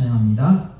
찬양합니다.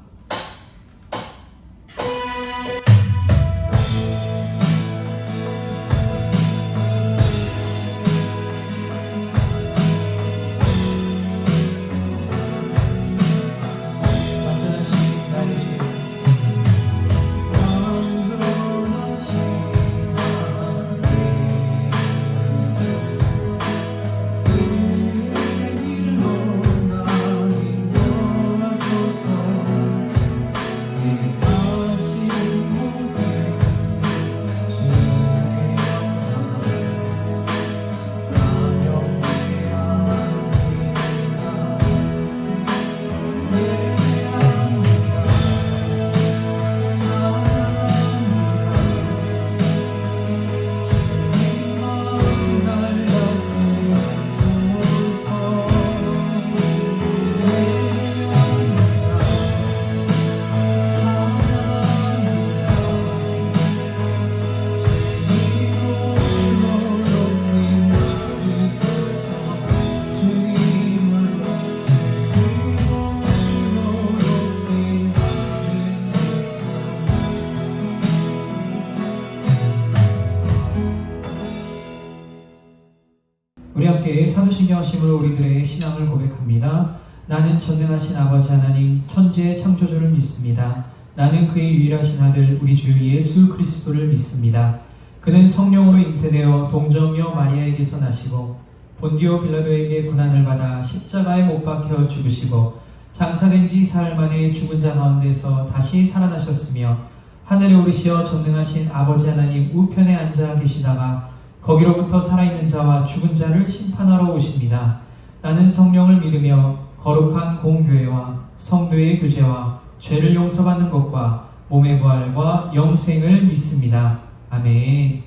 우리 함께 사도신경 하심으로 우리들의 신앙을 고백합니다. 나는 전능하신 아버지 하나님 천지의 창조주를 믿습니다. 나는 그의 유일하신 아들 우리 주 예수 그리스도를 믿습니다. 그는 성령으로 잉태되어 동정녀 마리아에게서 나시고 본디오 빌라도에게 고난을 받아 십자가에 못 박혀 죽으시고 장사된 지 사흘 만에 죽은 자 가운데서 다시 살아나셨으며 하늘에 오르시어 전능하신 아버지 하나님 우편에 앉아 계시다가 거기로부터 살아있는 자와 죽은 자를 심판하러 오십니다. 나는 성령을 믿으며 거룩한 공교회와 성도의 교제와 죄를 용서받는 것과 몸의 부활과 영생을 믿습니다. 아멘.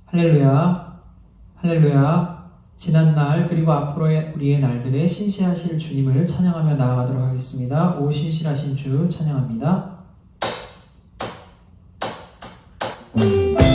할렐루야, 할렐루야. 지난날 그리고 앞으로의 우리의 날들에 신실하실 주님을 찬양하며 나아가도록 하겠습니다. 오 신실하신 주 찬양합니다. 언제나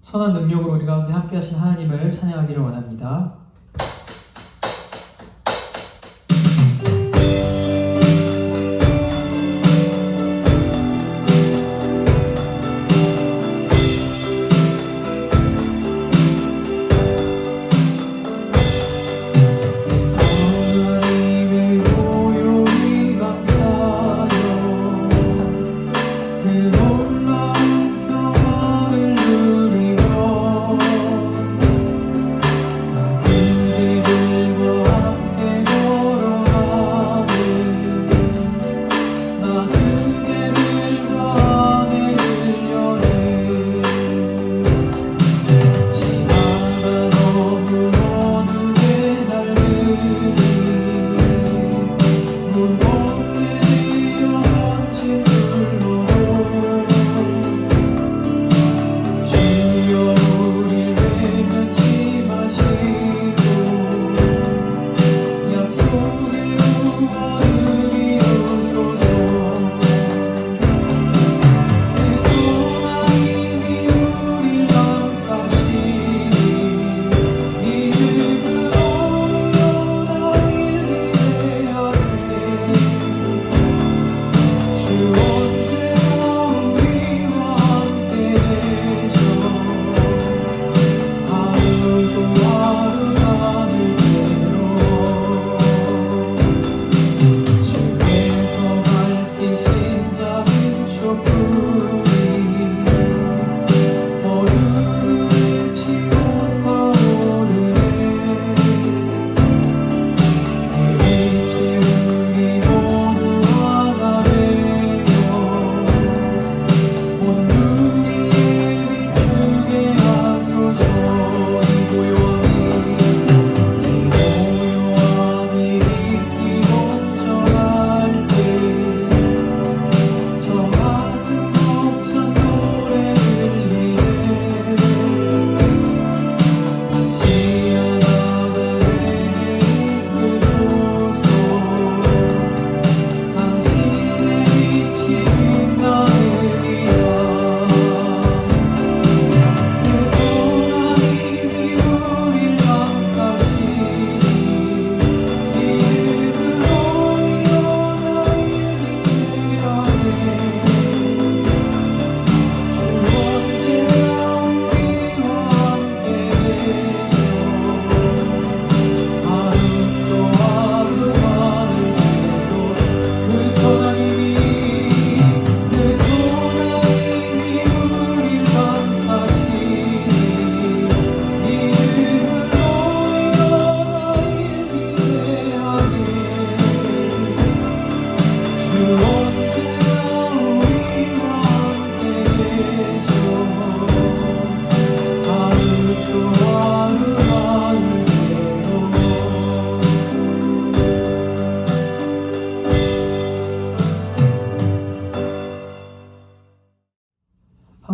선한 능력으로 우리 가운데 함께 하신 하나님을 찬양하기를 원합니다.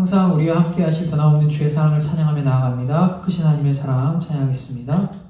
항상 우리와 함께 하실 변함없는 주의 사랑을 찬양하며 나아갑니다. 그 크신 하나님의 사랑 찬양하겠습니다.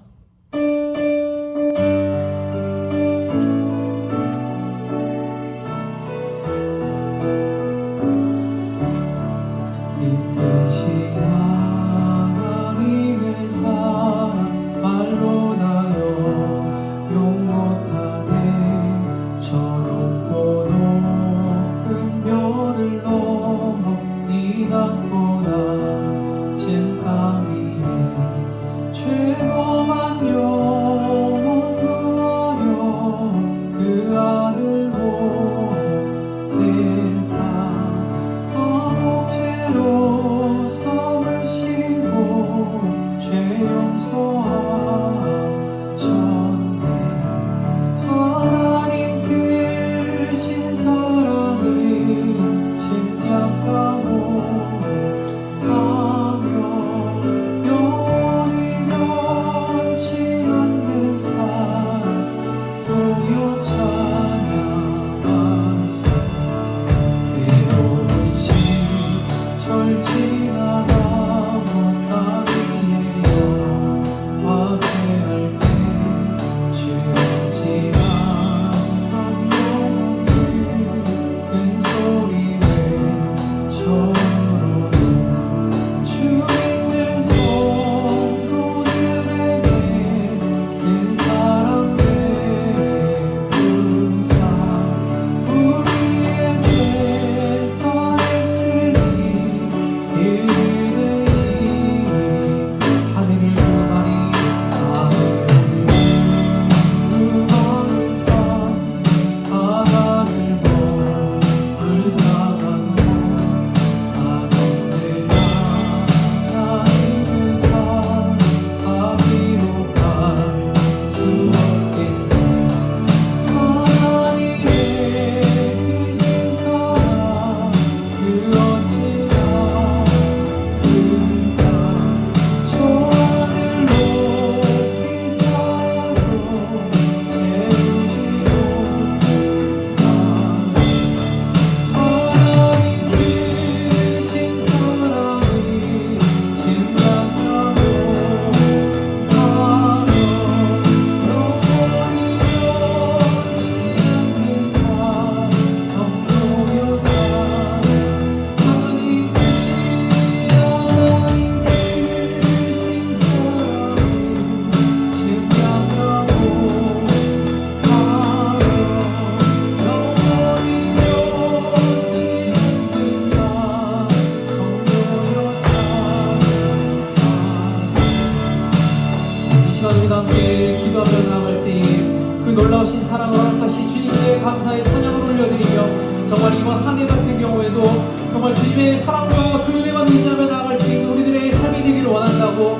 놀라우신 사랑을 허락하신 주님께 감사의 찬양을 올려드리며 정말 이번 한 해 같은 경우에도 정말 주님의 사랑과 그 은혜만 의지하며 나아갈 수 있는 우리들의 삶이 되기를 원한다고,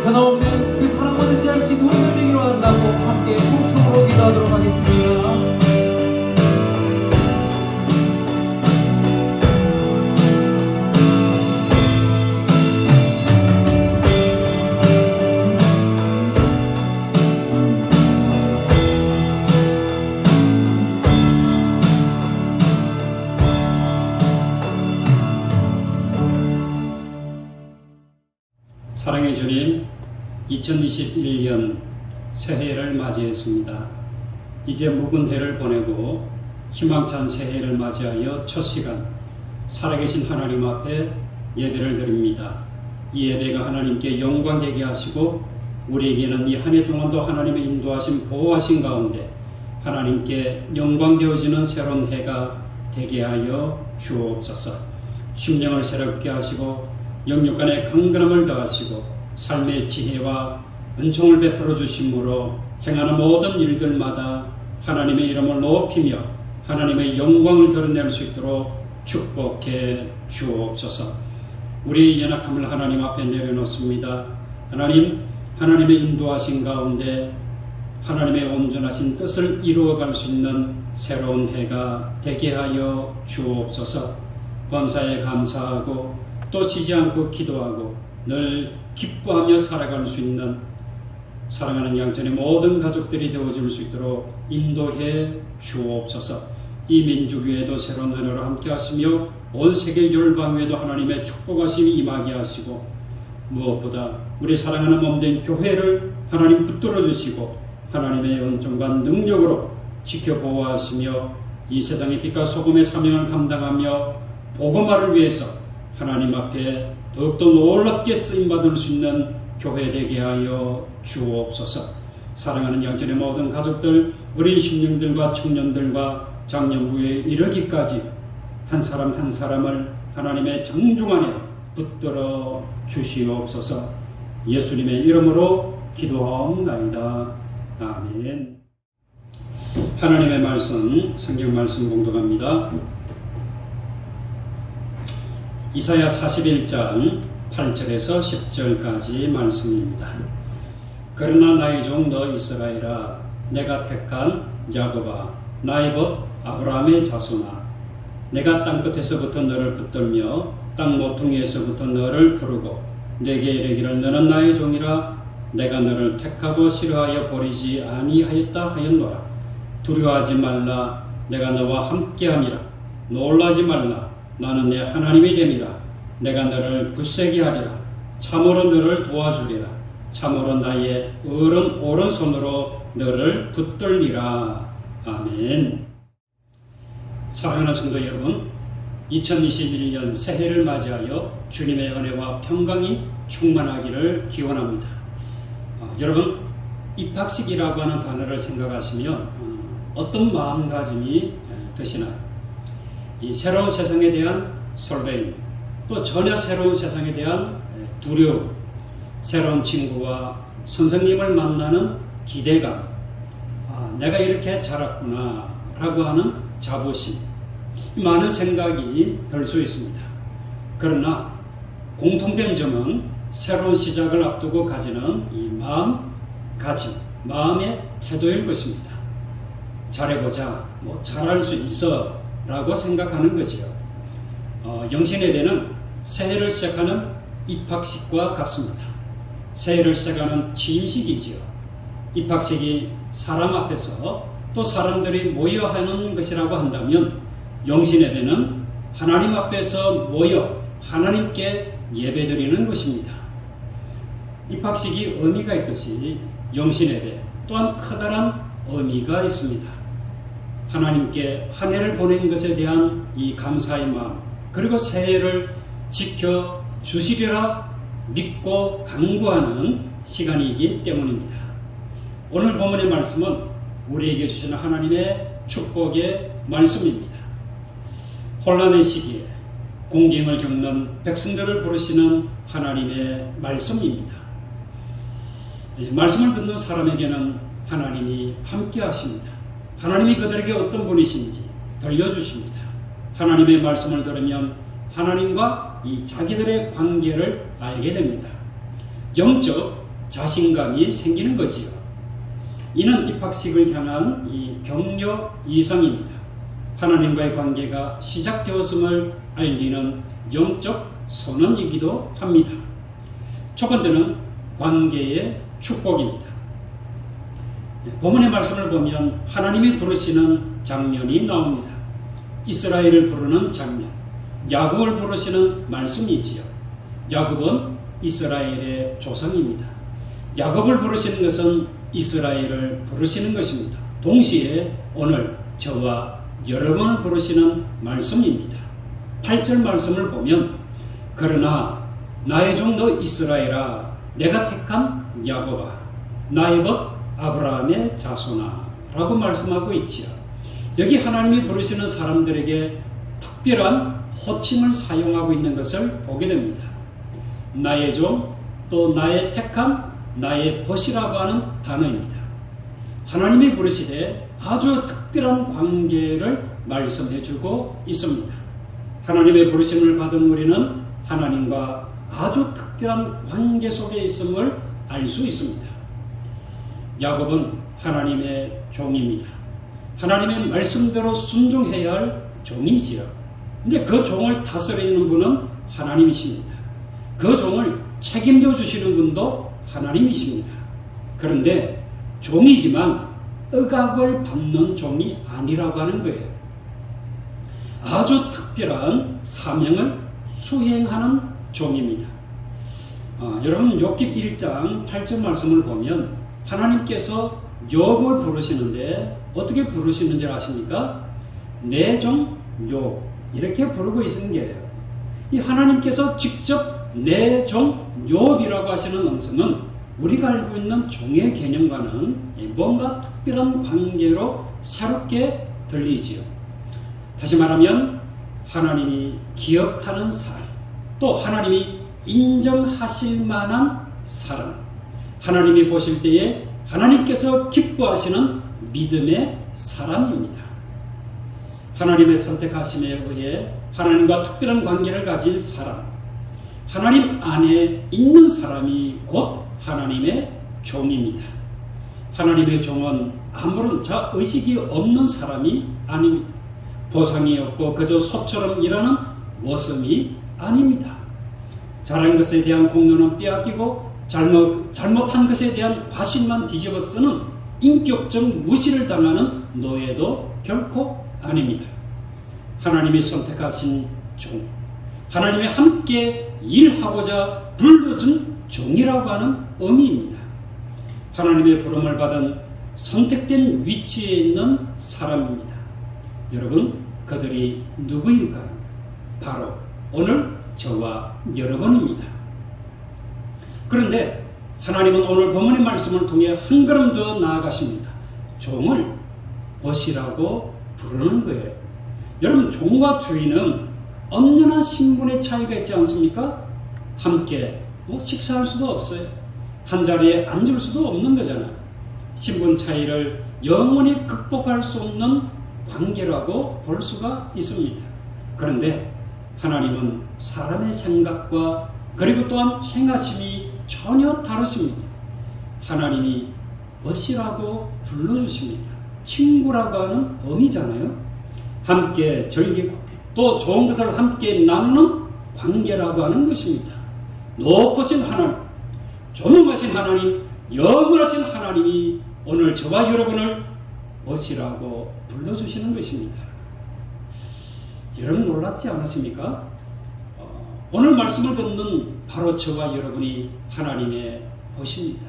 변함없는 그 사랑만 의지할 수 있는 우리가 되기를 원한다고 함께 통성으로 기도하도록 하겠습니다. 사랑의 주님, 2021년 새해를 맞이했습니다. 이제 묵은 해를 보내고 희망찬 새해를 맞이하여 첫 시간 살아계신 하나님 앞에 예배를 드립니다. 이 예배가 하나님께 영광되게 하시고 우리에게는 이 한 해 동안도 하나님의 인도하심 보호하신 가운데 하나님께 영광되어지는 새로운 해가 되게 하여 주옵소서. 심령을 새롭게 하시고 영육간의 강건함을 더하시고 삶의 지혜와 은총을 베풀어 주심으로 행하는 모든 일들마다 하나님의 이름을 높이며 하나님의 영광을 드러낼 수 있도록 축복해 주옵소서. 우리의 연약함을 하나님 앞에 내려놓습니다. 하나님, 하나님의 인도하신 가운데 하나님의 온전하신 뜻을 이루어갈 수 있는 새로운 해가 되게 하여 주옵소서. 범사에 감사하고 또 쉬지 않고 기도하고 늘 기뻐하며 살아갈 수 있는 사랑하는 양천의 모든 가족들이 되어줄 수 있도록 인도해 주옵소서. 이 민족위에도 새로운 은혜로 함께 하시며 온 세계 열방위에도 하나님의 축복하심이 임하게 하시고 무엇보다 우리 사랑하는 몸된 교회를 하나님 붙들어 주시고 하나님의 은총과 능력으로 지켜 보호하시며 이 세상의 빛과 소금의 사명을 감당하며 복음화를 위해서 하나님 앞에 더욱더 놀랍게 쓰임받을 수 있는 교회 되게 하여 주옵소서. 사랑하는 양천의 모든 가족들, 어린 심령들과 청년들과 장년부에 이르기까지 한 사람 한 사람을 하나님의 정중 안에 붙들어 주시옵소서. 예수님의 이름으로 기도하옵나이다. 아멘. 하나님의 말씀, 성경 말씀 공독합니다. 이사야 41장 8절에서 10절까지 말씀입니다. 그러나 나의 종 너 이스라엘아, 내가 택한 야곱아, 나의 법 아브라함의 자손아, 내가 땅끝에서부터 너를 붙들며 땅 모퉁이에서부터 너를 부르고 내게 이르기를 너는 나의 종이라. 내가 너를 택하고 싫어하여 버리지 아니하였다 하였노라. 두려워하지 말라. 내가 너와 함께함이라. 놀라지 말라. 나는 내 하나님이 됨이라. 내가 너를 굳세게 하리라. 참으로 너를 도와주리라. 참으로 나의 오른손으로 너를 붙들리라. 아멘. 사랑하는 성도 여러분, 2021년 새해를 맞이하여 주님의 은혜와 평강이 충만하기를 기원합니다. 여러분, 입학식이라고 하는 단어를 생각하시면 어떤 마음가짐이 드시나요? 이 새로운 세상에 대한 설레임, 또 전혀 새로운 세상에 대한 두려움, 새로운 친구와 선생님을 만나는 기대감, 내가 이렇게 자랐구나 라고 하는 자부심, 많은 생각이 들 수 있습니다. 그러나 공통된 점은 새로운 시작을 앞두고 가지는 이 마음가짐, 마음의 태도일 것입니다. 잘해보자, 잘할 수 있어 라고 생각하는 거죠. 영신예배는 새해를 시작하는 입학식과 같습니다. 새해를 시작하는 취임식이지요. 입학식이 사람 앞에서 또 사람들이 모여 하는 것이라고 한다면 영신예배는 하나님 앞에서 모여 하나님께 예배드리는 것입니다. 입학식이 의미가 있듯이 영신예배 또한 커다란 의미가 있습니다. 하나님께 한 해를 보낸 것에 대한 이 감사의 마음, 그리고 새해를 지켜 주시리라 믿고 간구하는 시간이기 때문입니다. 오늘 본문의 말씀은 우리에게 주시는 하나님의 축복의 말씀입니다. 혼란의 시기에 공경을 겪는 백성들을 부르시는 하나님의 말씀입니다. 말씀을 듣는 사람에게는 하나님이 함께 하십니다. 하나님이 그들에게 어떤 분이신지 들려주십니다. 하나님의 말씀을 들으면 하나님과 이 자기들의 관계를 알게 됩니다. 영적 자신감이 생기는 거지요. 이는 입학식을 향한 이 격려 이상입니다. 하나님과의 관계가 시작되었음을 알리는 영적 선언이기도 합니다. 첫 번째는 관계의 축복입니다. 본문의 말씀을 보면 하나님이 부르시는 장면이 나옵니다. 이스라엘을 부르는 장면, 야곱을 부르시는 말씀이지요. 야곱은 이스라엘의 조상입니다. 야곱을 부르시는 것은 이스라엘을 부르시는 것입니다. 동시에 오늘 저와 여러분을 부르시는 말씀입니다. 8절 말씀을 보면 그러나 나의 종 너 이스라엘아 내가 택한 야곱아 나의 벗 아브라함의 자손아 라고 말씀하고 있지요. 여기 하나님이 부르시는 사람들에게 특별한 호칭을 사용하고 있는 것을 보게 됩니다. 나의 종, 또 나의 택한, 나의 벗이라고 하는 단어입니다. 하나님이 부르시되 아주 특별한 관계를 말씀해주고 있습니다. 하나님의 부르심을 받은 우리는 하나님과 아주 특별한 관계 속에 있음을 알 수 있습니다. 야곱은 하나님의 종입니다. 하나님의 말씀대로 순종해야 할 종이지요. 근데 그 종을 다스리는 분은 하나님이십니다. 그 종을 책임져 주시는 분도 하나님이십니다. 그런데 종이지만 억압을 받는 종이 아니라고 하는 거예요. 아주 특별한 사명을 수행하는 종입니다. 여러분 욥기 1장 8절 말씀을 보면 하나님께서 욥을 부르시는데 어떻게 부르시는지 아십니까? 내 종 욥 이렇게 부르고 있는 게예요. 이 하나님께서 직접 내 종 욥이라고 하시는 음성은 우리가 알고 있는 종의 개념과는 뭔가 특별한 관계로 새롭게 들리지요. 다시 말하면 하나님이 기억하는 사람, 또 하나님이 인정하실 만한 사람, 하나님이 보실 때에 하나님께서 기뻐하시는 믿음의 사람입니다. 하나님의 선택하심에 의해 하나님과 특별한 관계를 가진 사람, 하나님 안에 있는 사람이 곧 하나님의 종입니다. 하나님의 종은 아무런 자의식이 없는 사람이 아닙니다. 보상이 없고 그저 소처럼 일하는 모습이 아닙니다. 잘한 것에 대한 공로는 빼앗기고 잘못한 것에 대한 과실만 뒤집어 쓰는 인격적 무시를 당하는 노예도 결코 아닙니다. 하나님이 선택하신 종, 하나님이 함께 일하고자 불러준 종이라고 하는 의미입니다. 하나님의 부름을 받은 선택된 위치에 있는 사람입니다. 여러분, 그들이 누구일까요? 바로 오늘 저와 여러분입니다. 그런데 하나님은 오늘 본문의 말씀을 통해 한 걸음 더 나아가십니다. 종을 벗이라고 부르는 거예요. 여러분, 종과 주인은 엄연한 신분의 차이가 있지 않습니까? 함께 식사할 수도 없어요. 한 자리에 앉을 수도 없는 거잖아요. 신분 차이를 영원히 극복할 수 없는 관계라고 볼 수가 있습니다. 그런데 하나님은 사람의 생각과 그리고 또한 행하심이 전혀 다르십니다. 하나님이 벗이라고 불러주십니다. 친구라고 하는 의미잖아요. 함께 즐기고 또 좋은 것을 함께 나누는 관계라고 하는 것입니다. 높으신 하나님, 존엄하신 하나님, 영원하신 하나님이 오늘 저와 여러분을 벗이라고 불러주시는 것입니다. 여러분 놀랐지 않으십니까? 오늘 말씀을 듣는 바로 저와 여러분이 하나님의 벗입니다.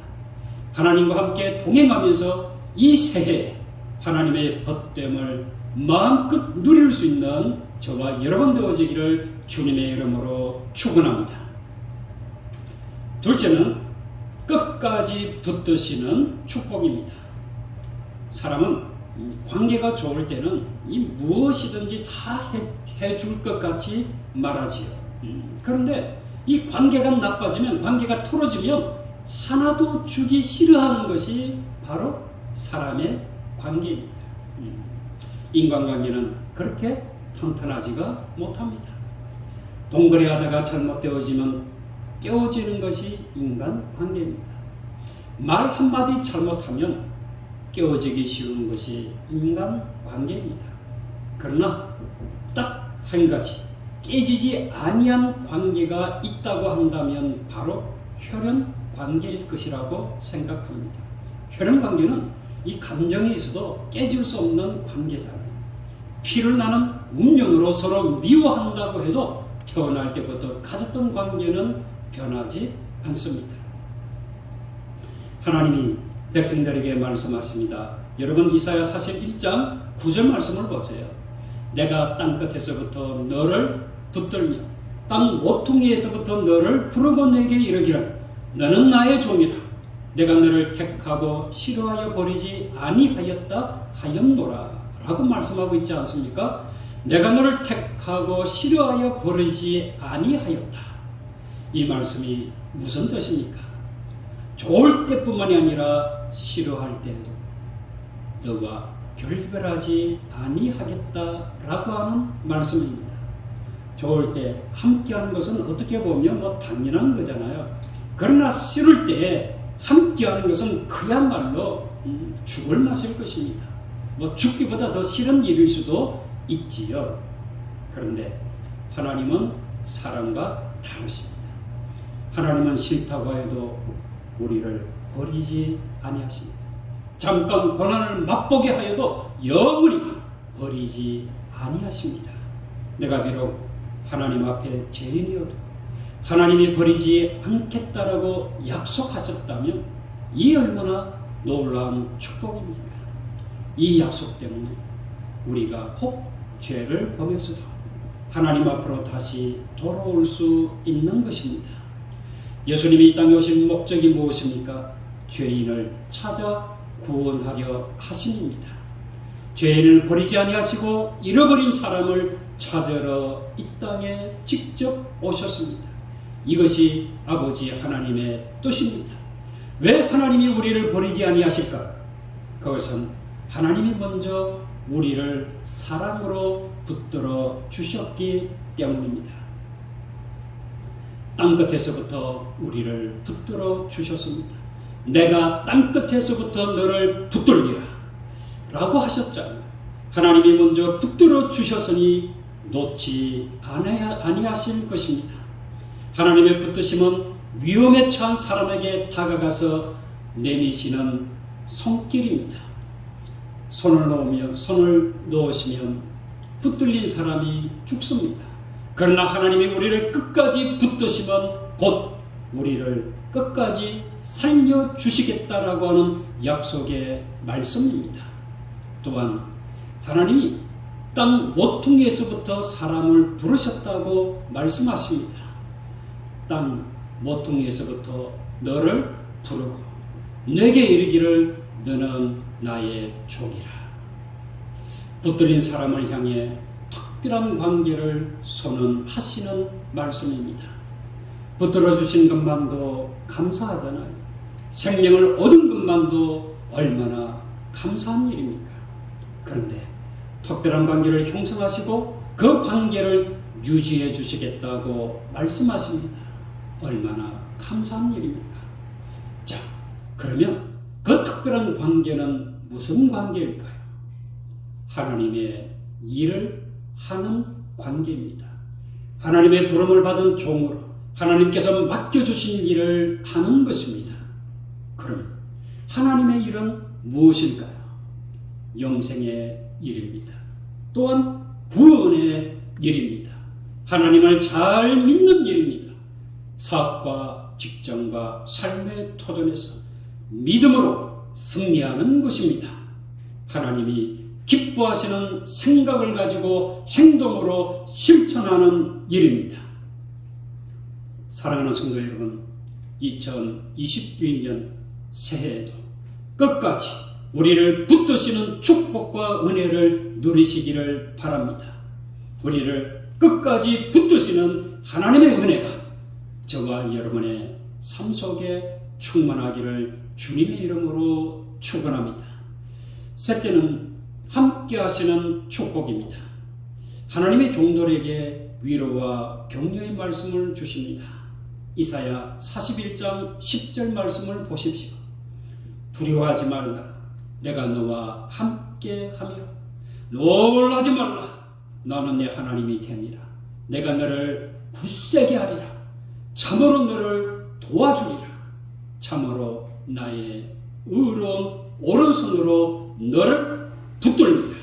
하나님과 함께 동행하면서 이 새해 하나님의 벗됨을 마음껏 누릴 수 있는 저와 여러분 되어지기를 주님의 이름으로 축원합니다. 둘째는 끝까지 붙드시는 축복입니다. 사람은 관계가 좋을 때는 이 무엇이든지 다 해줄 것 같이 말하지요. 그런데 이 관계가 나빠지면, 관계가 틀어지면 하나도 주기 싫어하는 것이 바로 사람의 관계입니다. 인간관계는 그렇게 튼튼하지가 못합니다. 동거래 하다가 잘못되어지면 깨어지는 것이 인간관계입니다. 말 한마디 잘못하면 깨어지기 쉬운 것이 인간관계입니다. 그러나 딱 한 가지 깨지지 아니한 관계가 있다고 한다면 바로 혈연관계일 것이라고 생각합니다. 혈연관계는 이 감정이 있어도 깨질 수 없는 관계잖아요. 피를 나는 운명으로 서로 미워한다고 해도 태어날 때부터 가졌던 관계는 변하지 않습니다. 하나님이 백성들에게 말씀하십니다. 여러분 이사야 41장 9절 말씀을 보세요. 내가 땅끝에서부터 너를 붙들며 땅 모퉁이에서부터 너를 부르고 내게 이르기를 너는 나의 종이라 내가 너를 택하고 싫어하여 버리지 아니하였다 하였노라 라고 말씀하고 있지 않습니까? 내가 너를 택하고 싫어하여 버리지 아니하였다. 이 말씀이 무슨 뜻입니까? 좋을 때뿐만이 아니라 싫어할 때도 너와 결별하지 아니하겠다라고 하는 말씀입니다. 좋을 때 함께하는 것은 어떻게 보면 당연한 거잖아요. 그러나 싫을 때 함께하는 것은 그야말로 죽을 맛일 것입니다. 죽기보다 더 싫은 일일 수도 있지요. 그런데 하나님은 사람과 다르십니다. 하나님은 싫다고 해도 우리를 버리지 아니하십니다. 잠깐 고난을 맛보게 하여도 영원히 버리지 아니하십니다. 내가 비록 하나님 앞에 죄인이어도 하나님이 버리지 않겠다라고 약속하셨다면 이 얼마나 놀라운 축복입니까? 이 약속 때문에 우리가 혹 죄를 범했어도 하나님 앞으로 다시 돌아올 수 있는 것입니다. 예수님이 이 땅에 오신 목적이 무엇입니까? 죄인을 찾아 구원하려 하심입니다. 죄인을 버리지 아니하시고 잃어버린 사람을 찾으러 이 땅에 직접 오셨습니다. 이것이 아버지 하나님의 뜻입니다. 왜 하나님이 우리를 버리지 아니하실까? 그것은 하나님이 먼저 우리를 사랑으로 붙들어 주셨기 때문입니다. 땅끝에서부터 우리를 붙들어 주셨습니다. 내가 땅끝에서부터 너를 붙들리라 라고 하셨잖아요. 하나님이 먼저 붙들어 주셨으니 놓지 아니하실 것입니다. 하나님의 붙드심은 위험에 처한 사람에게 다가가서 내미시는 손길입니다. 손을 놓으시면 붙들린 사람이 죽습니다. 그러나 하나님이 우리를 끝까지 붙드시면 곧 우리를 끝까지 살려주시겠다라고 하는 약속의 말씀입니다. 또한 하나님이 땅 모퉁이에서부터 사람을 부르셨다고 말씀하십니다. 땅 모퉁이에서부터 너를 부르고 내게 이르기를 너는 나의 종이라. 붙들린 사람을 향해 특별한 관계를 선언하시는 말씀입니다. 붙들어 주신 것만도 감사하잖아요. 생명을 얻은 것만도 얼마나 감사한 일입니까? 그런데 특별한 관계를 형성하시고 그 관계를 유지해 주시겠다고 말씀하십니다. 얼마나 감사한 일입니까? 자, 그러면 그 특별한 관계는 무슨 관계일까요? 하나님의 일을 하는 관계입니다. 하나님의 부름을 받은 종으로 하나님께서 맡겨주신 일을 하는 것입니다. 그러면 하나님의 일은 무엇일까요? 영생의 일입니다. 또한 구원의 일입니다. 하나님을 잘 믿는 일입니다. 사업과 직장과 삶의 터전에서 믿음으로 승리하는 것입니다. 하나님이 기뻐하시는 생각을 가지고 행동으로 실천하는 일입니다. 사랑하는 성도 여러분, 2021년 새해에도 끝까지 우리를 붙드시는 축복과 은혜를 누리시기를 바랍니다. 우리를 끝까지 붙드시는 하나님의 은혜가 저와 여러분의 삶 속에 충만하기를 주님의 이름으로 축원합니다. 셋째는 함께 하시는 축복입니다. 하나님의 종들에게 위로와 격려의 말씀을 주십니다. 이사야 41장 10절 말씀을 보십시오. 두려워하지 말라. 내가 너와 함께 함이라. 놀라지 말라. 너는 내 하나님이 됨이라. 내가 너를 굳세게 하리라. 참으로 너를 도와주리라. 참으로 나의 의로운 오른손으로 너를 붙들리라.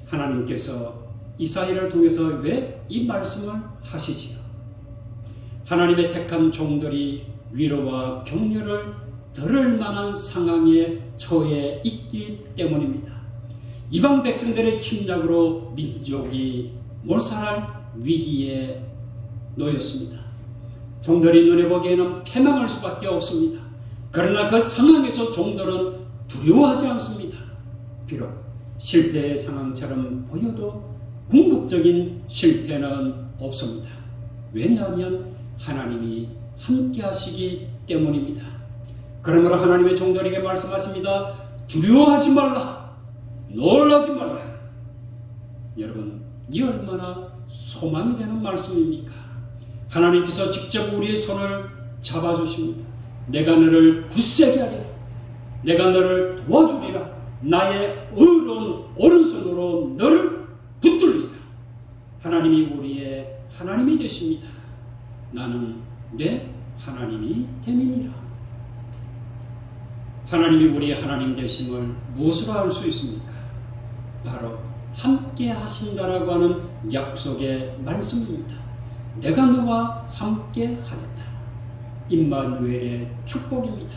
하나님께서 이사야를 통해서 왜 이 말씀을 하시지요? 하나님의 택한 종들이 위로와 격려를 들을 만한 상황에 처해 있기 때문입니다. 이방 백성들의 침략으로 민족이 몰살할 위기에 놓였습니다. 종들이 눈에 보기에는 패망할 수밖에 없습니다. 그러나 그 상황에서 종들은 두려워하지 않습니다. 비록 실패의 상황처럼 보여도 궁극적인 실패는 없습니다. 왜냐하면 하나님이 함께 하시기 때문입니다. 그러므로 하나님의 종들에게 말씀하십니다. 두려워하지 말라. 놀라지 말라. 여러분, 이 얼마나 소망이 되는 말씀입니까? 하나님께서 직접 우리의 손을 잡아주십니다. 내가 너를 굳세게 하리라. 내가 너를 도와주리라. 나의 의로운 오른손으로 너를 붙들리라. 하나님이 우리의 하나님이 되십니다. 나는 내 하나님이 됨이니라. 하나님이 우리의 하나님 되심을 무엇으로 알 수 있습니까? 바로 함께 하신다라고 하는 약속의 말씀입니다. 내가 너와 함께 하겠다. 임마누엘의 축복입니다.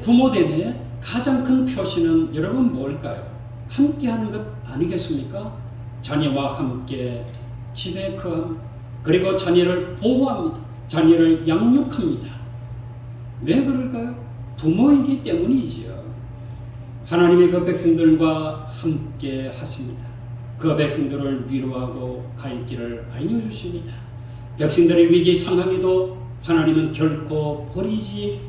부모됨의 가장 큰 표시는 여러분 뭘까요? 함께 하는 것 아니겠습니까? 자녀와 함께 집에 거합니다. 그리고 자녀를 보호합니다. 자녀를 양육합니다. 왜 그럴까요? 부모이기 때문이지요. 하나님의 그 백성들과 함께 하십니다. 그 백성들을 위로하고 갈 길을 알려주십니다. 백성들의 위기 상황에도 하나님은 결코 버리지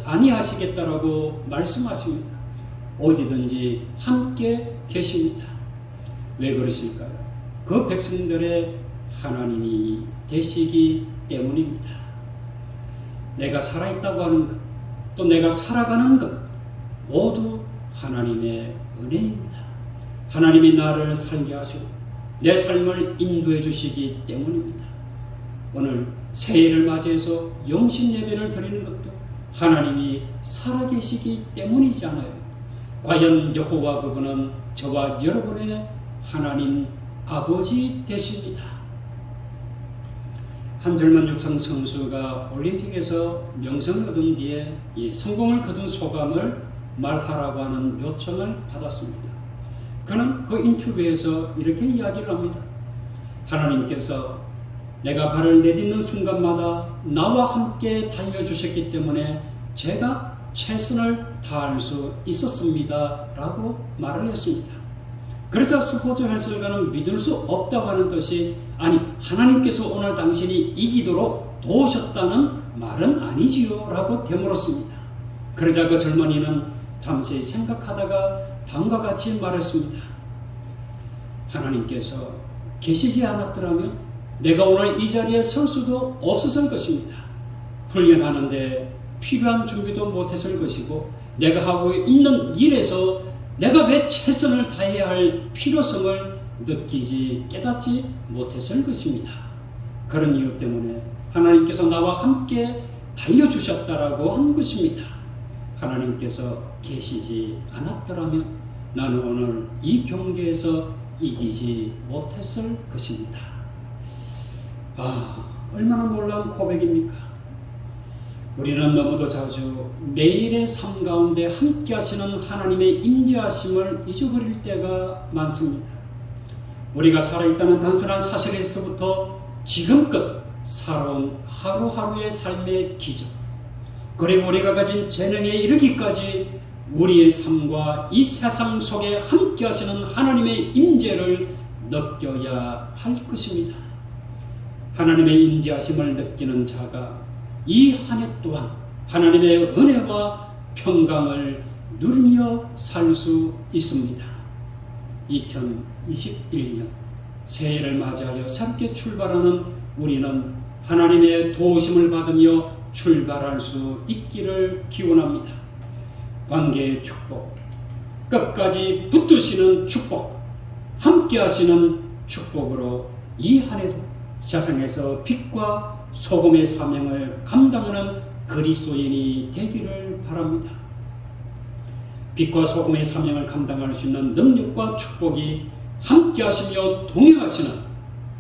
아니하시겠다라고 말씀하십니다. 어디든지 함께 계십니다. 왜 그러실까요? 그 백성들의 하나님이 되시기 때문입니다. 내가 살아있다고 하는 것, 또 내가 살아가는 것 모두 하나님의 은혜입니다. 하나님이 나를 살게 하시고 내 삶을 인도해 주시기 때문입니다. 오늘 새해를 맞이해서 영신 예배를 드리는 것도 하나님이 살아계시기 때문이잖아요. 과연 여호와 그분은 저와 여러분의 하나님 아버지 되십니다. 한 젊은 육상 선수가 올림픽에서 명성을 얻은 뒤에 성공을 거둔 소감을 말하라고 하는 요청을 받았습니다. 그는 그 인터뷰에서 이렇게 이야기를 합니다. 하나님께서 내가 발을 내딛는 순간마다 나와 함께 달려주셨기 때문에 제가 최선을 다할 수 있었습니다. 라고 말을 했습니다. 그러자 수포조 해설가는 믿을 수 없다고 하는 뜻이 아니 하나님께서 오늘 당신이 이기도록 도우셨다는 말은 아니지요 라고 되물었습니다. 그러자 그 젊은이는 잠시 생각하다가 다음과 같이 말했습니다. 하나님께서 계시지 않았더라면 내가 오늘 이 자리에 설 수도 없었을 것입니다. 훈련하는데 필요한 준비도 못했을 것이고 내가 하고 있는 일에서 내가 왜 최선을 다해야 할 필요성을 느끼지 깨닫지 못했을 것입니다. 그런 이유 때문에 하나님께서 나와 함께 달려주셨다라고 한 것입니다. 하나님께서 계시지 않았더라면 나는 오늘 이 경기에서 이기지 못했을 것입니다. 얼마나 놀라운 고백입니까? 우리는 너무도 자주 매일의 삶 가운데 함께 하시는 하나님의 임재하심을 잊어버릴 때가 많습니다. 우리가 살아있다는 단순한 사실에서부터 지금껏 살아온 하루하루의 삶의 기적, 그리고 우리가 가진 재능에 이르기까지 우리의 삶과 이 세상 속에 함께 하시는 하나님의 임재를 느껴야 할 것입니다. 하나님의 임재하심을 느끼는 자가 이 한 해 또한 하나님의 은혜와 평강을 누리며 살 수 있습니다. 2021년 새해를 맞이하여 새롭게 출발하는 우리는 하나님의 도우심을 받으며 출발할 수 있기를 기원합니다. 관계의 축복, 끝까지 붙드시는 축복, 함께 하시는 축복으로 이 한 해도 세상에서 빛과 소금의 사명을 감당하는 그리스도인이 되기를 바랍니다. 빛과 소금의 사명을 감당할 수 있는 능력과 축복이 함께 하시며 동행하시는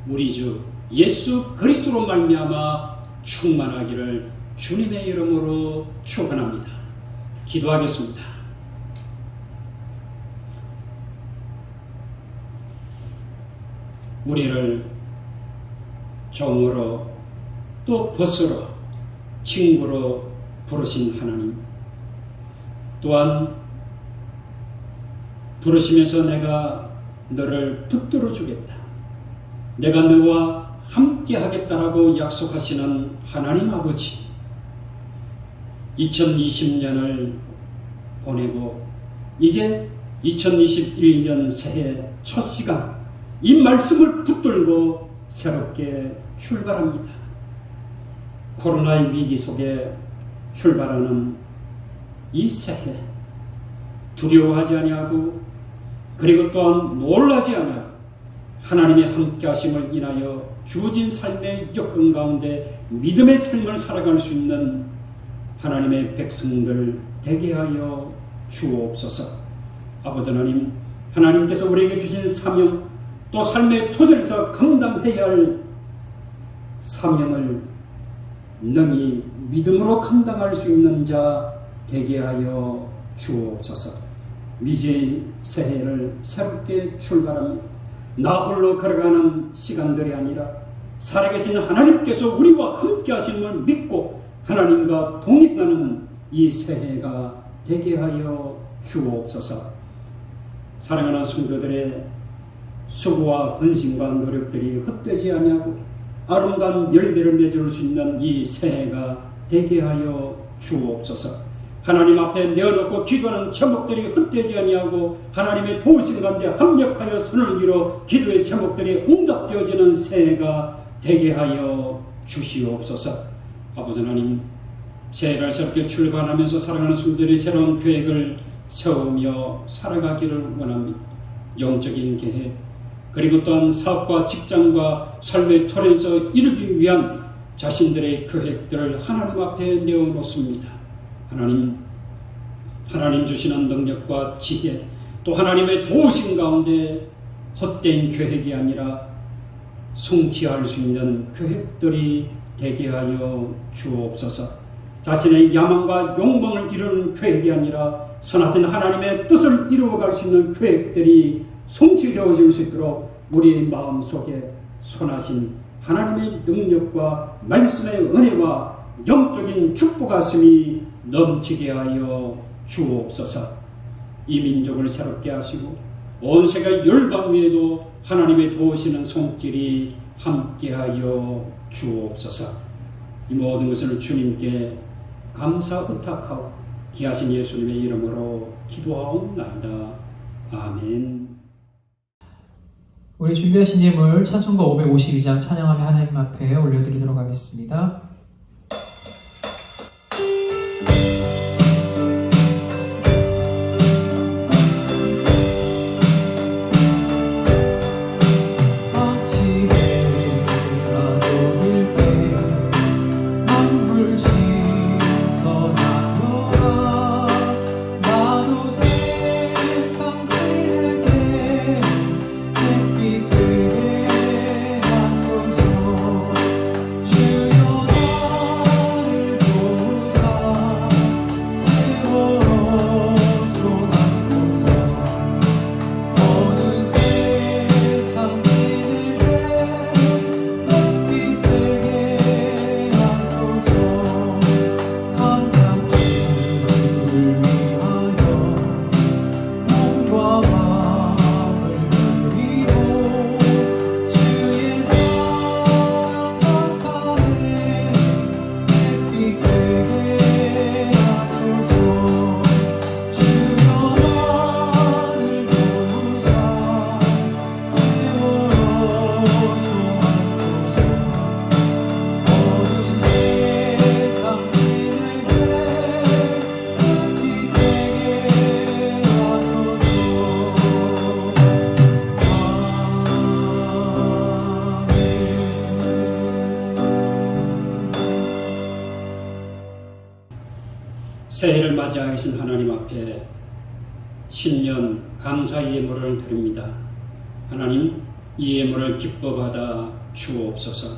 우리 주 예수 그리스도로 말미암아 충만하기를 주님의 이름으로 축원합니다. 기도하겠습니다. 우리를 종으로 또 벗으로 친구로 부르신 하나님, 또한 부르시면서 내가 너를 붙들어 주겠다, 내가 너와 함께 하겠다라고 약속하시는 하나님 아버지, 2020년을 보내고 이제 2021년 새해 첫 시간 이 말씀을 붙들고 새롭게 출발합니다. 코로나의 위기 속에 출발하는 이 새해 두려워하지 아니하고 그리고 또한 놀라지 아니하고 하나님의 함께 하심을 인하여 주어진 삶의 여건 가운데 믿음의 삶을 살아갈 수 있는 하나님의 백성들 되게 하여 주옵소서. 아버지 하나님, 하나님께서 우리에게 주신 사명, 또 삶의 토전에서 감당해야 할 사명을 능히 믿음으로 감당할 수 있는 자 되게 하여 주옵소서. 미지의 새해를 새롭게 출발합니다. 나 홀로 걸어가는 시간들이 아니라 살아계신 하나님께서 우리와 함께 하심을 믿고 하나님과 동행하는 이 새해가 되게 하여 주옵소서. 사랑하는 성도들의 수고와 헌신과 노력들이 헛되지 아니하고 아름다운 열매를 맺을 수 있는 이 새해가 되게 하여 주옵소서. 하나님 앞에 내어놓고 기도하는 제목들이 헛되지 아니하고 하나님의 도우심 가운데 합력하여 손을 들어 기도의 제목들이 응답되어지는 새해가 되게 하여 주시옵소서. 아버지 하나님, 새해를 새롭게 출발하면서 사랑하는 성도들이 새로운 계획을 세우며 살아가기를 원합니다. 영적인 계획, 그리고 또한 사업과 직장과 삶의 틀에서 이루기 위한 자신들의 계획들을 하나님 앞에 내어놓습니다. 하나님 주시는 능력과 지혜, 또 하나님의 도우심 가운데 헛된 계획이 아니라 성취할 수 있는 계획들이 되게 하여 주옵소서. 자신의 야망과 욕망을 이루는 계획이 아니라 선하신 하나님의 뜻을 이루어갈 수 있는 계획들이 성취되어질 수 있도록 우리의 마음속에 선하신 하나님의 능력과 말씀의 은혜와 영적인 축복 가슴이 넘치게 하여 주옵소서. 이 민족을 새롭게 하시고 온 세계 열방 위에도 하나님의 도우시는 손길이 함께하여 주옵소서. 이 모든 것을 주님께 감사 의탁하고 귀하신 예수님의 이름으로 기도하옵나이다. 아멘. 우리 준비하신 예물 찬송가 552장 찬양하며 하나님 앞에 올려드리도록 하겠습니다. 주여 새해를 맞이하신 하나님 앞에 신년 감사의 예물을 드립니다. 하나님, 이 예물을 기뻐 받아 주옵소서.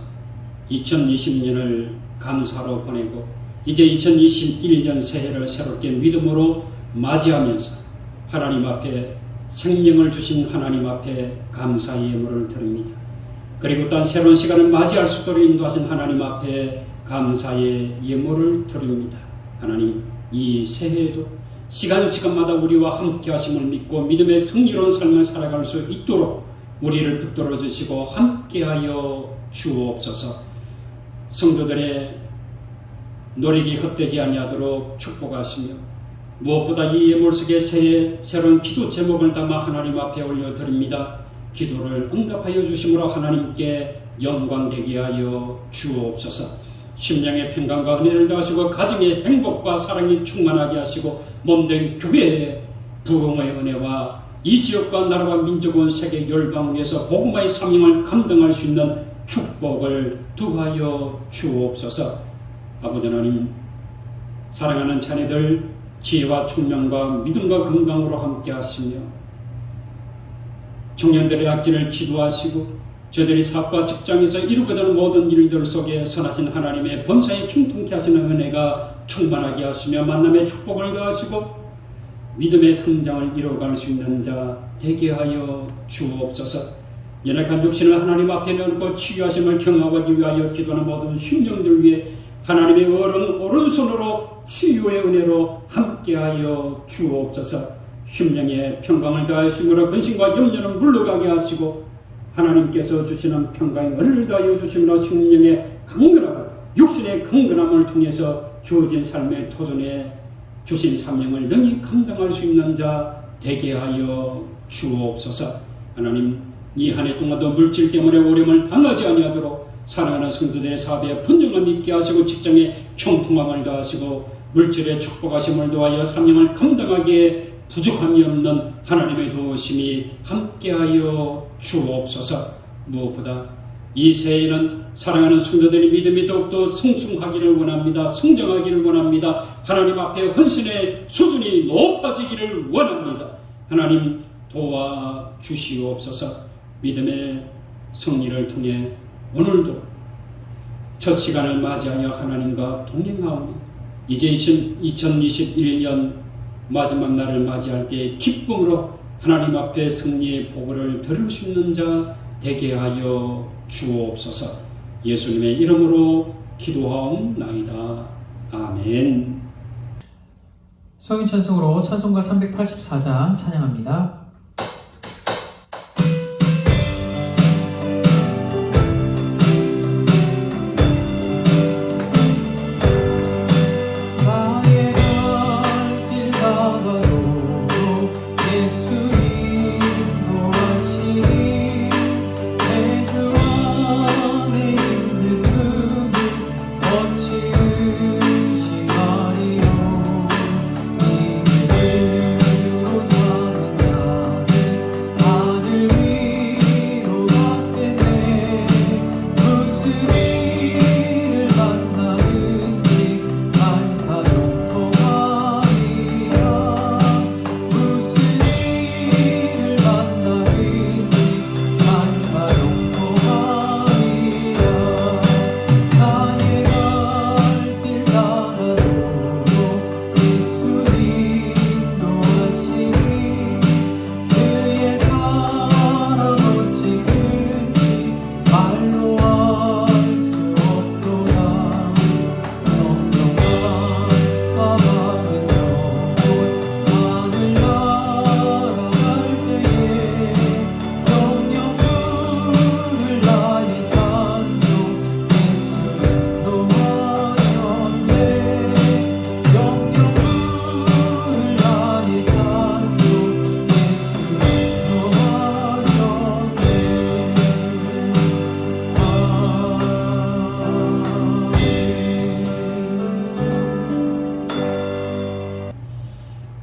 2020년을 감사로 보내고 이제 2021년 새해를 새롭게 믿음으로 맞이하면서 하나님 앞에 생명을 주신 하나님 앞에 감사의 예물을 드립니다. 그리고 또한 새로운 시간을 맞이할 수 있도록 인도하신 하나님 앞에 감사의 예물을 드립니다. 하나님, 이 새해에도 시간마다 우리와 함께 하심을 믿고 믿음의 승리로운 삶을 살아갈 수 있도록 우리를 붙들어 주시고 함께하여 주옵소서. 성도들의 노력이 헛되지 아니하도록 축복하시며 무엇보다 이 예물 속에 새해 새로운 기도 제목을 담아 하나님 앞에 올려드립니다. 기도를 응답하여 주심으로 하나님께 영광되게 하여 주옵소서. 심령의 평강과 은혜를 더하시고 가정의 행복과 사랑이 충만하게 하시고 몸된 교회의 부흥의 은혜와 이 지역과 나라와 민족은 세계 열방을 위해서 복음의 사명을 감당할 수 있는 축복을 더하여 주옵소서. 아버지 하나님, 사랑하는 자녀들 지혜와 총명과 믿음과 건강으로 함께 하시며 청년들의 앞길을 지도하시고 저들이 사업과 직장에서 이루고자 하는 모든 일들 속에 선하신 하나님의 범사에 형통케 하시는 은혜가 충만하게 하시며 만남의 축복을 더하시고 믿음의 성장을 이루어갈 수 있는 자 되게 하여 주옵소서. 연약한 육신을 하나님 앞에 내놓고 치유하심을 경험하기 위하여 기도하는 모든 심령들 위해 하나님의 오른손으로 치유의 은혜로 함께하여 주옵소서. 심령의 평강을 더하심으로 근심과 염려는 물러가게 하시고 하나님께서 주시는 평강의 은혜를 더하여 주심으로 심령의 강건하고 육신의 강건함을 통해서 주어진 삶의 도전에 주신 사명을 능히 감당할 수 있는 자 되게 하여 주옵소서. 하나님, 이 한 해 동안도 물질 때문에 어려움을 당하지 아니하도록 사랑하는 성도들의 사업에 분명함 있게 하시고 직장에 형통함을 더하시고 물질의 축복하심을 더하여 사명을 감당하기에 부족함이 없는 하나님의 도우심이 함께하여 주옵소서. 무엇보다 이 새해에는 사랑하는 성도들의 믿음이 더욱더 성숙하기를 원합니다. 성장하기를 원합니다. 하나님 앞에 헌신의 수준이 높아지기를 원합니다. 하나님 도와주시옵소서. 믿음의 승리를 통해 오늘도 첫 시간을 맞이하여 하나님과 동행하오니 이제 2021년 마지막 날을 맞이할 때 기쁨으로 하나님 앞에 승리의 보고를 들을 수 있는 자 되게 하여 주옵소서. 예수님의 이름으로 기도하옵나이다. 아멘. 성인 찬송으로 찬송가 384장 찬양합니다.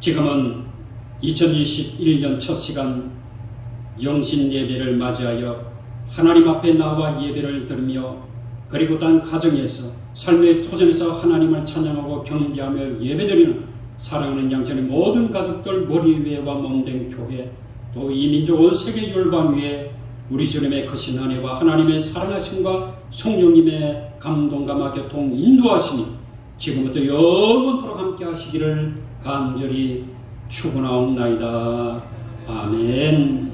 지금은 2021년 첫 시간 영신 예배를 맞이하여 하나님 앞에 나와 예배를 드리며 그리고 단 가정에서 삶의 토전에서 하나님을 찬양하고 경배하며 예배드리는 사랑하는 양천의 모든 가족들 머리 위에와 몸된 교회, 또 이 민족 온 세계 율방 위에 우리 주님의 크신 은혜와 하나님의 사랑하심과 성령님의 감동감화 교통 인도하심이 지금부터 영원토록 함께 하시기를 간절히 축원하옵나이다. 아멘.